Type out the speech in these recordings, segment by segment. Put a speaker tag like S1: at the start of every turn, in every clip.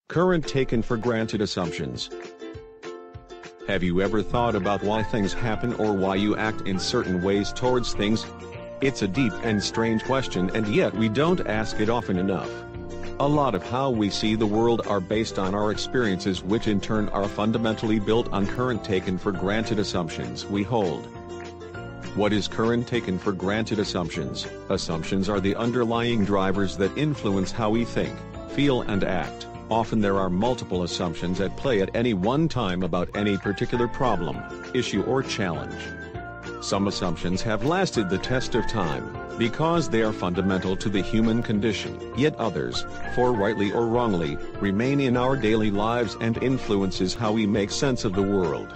S1: Current taken-for-granted assumptions. Have you ever thought about why things happen or why you act in certain ways towards things? It's a deep and strange question, and yet we don't ask it often enough. A lot of how we see the world are based on our experiences, which in turn are fundamentally built on current taken-for-granted assumptions we hold. What is current taken-for-granted assumptions? Assumptions are the underlying drivers that influence how we think, feel and act. Often there are multiple assumptions at play at any one time about any particular problem, issue or challenge. Some assumptions have lasted the test of time, because they are fundamental to the human condition, yet others, for rightly or wrongly, remain in our daily lives and influences how we make sense of the world.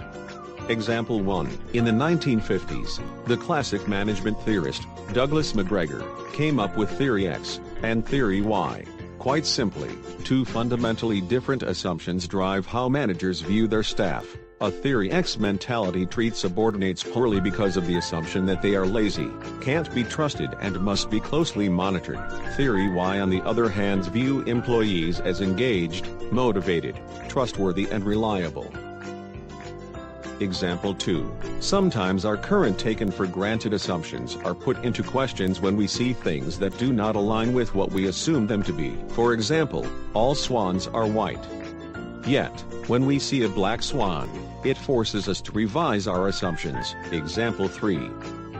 S1: Example 1. In the 1950s, the classic management theorist, Douglas McGregor, came up with Theory X and Theory Y. Quite simply, two fundamentally different assumptions drive how managers view their staff. A Theory X mentality treats subordinates poorly because of the assumption that they are lazy, can't be trusted and must be closely monitored. Theory Y, on the other hand, view employees as engaged, motivated, trustworthy and reliable. Example 2. Sometimes our current taken-for-granted assumptions are put into questions when we see things that do not align with what we assume them to be. For example, all swans are white. Yet, when we see a black swan, it forces us to revise our assumptions. Example 3.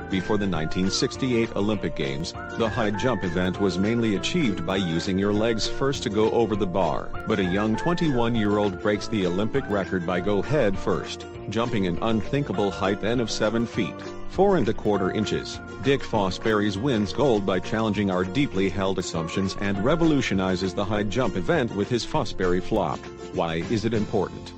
S1: Before the 1968 Olympic Games, the high jump event was mainly achieved by using your legs first to go over the bar. But a young 21-year-old breaks the Olympic record by go head first, jumping an unthinkable height then of 7 feet, 4¼ inches. Dick Fosbury wins gold by challenging our deeply held assumptions and revolutionizes the high jump event with his Fosbury flop. Why is it important?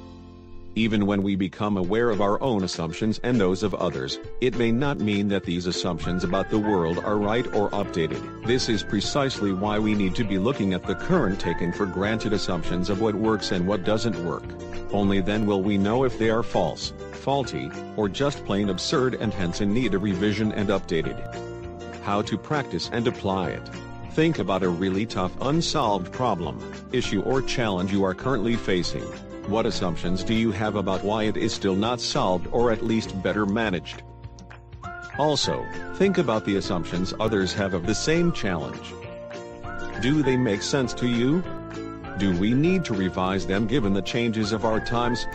S1: Even when we become aware of our own assumptions and those of others, it may not mean that these assumptions about the world are right or updated. This is precisely why we need to be looking at the current taken-for-granted assumptions of what works and what doesn't work. Only then will we know if they are false, faulty, or just plain absurd and hence in need of revision and updated. How to practice and apply it. Think about a really tough unsolved problem, issue or challenge you are currently facing. What assumptions do you have about why it is still not solved or at least better managed? Also, think about the assumptions others have of the same challenge. Do they make sense to you? Do we need to revise them given the changes of our times?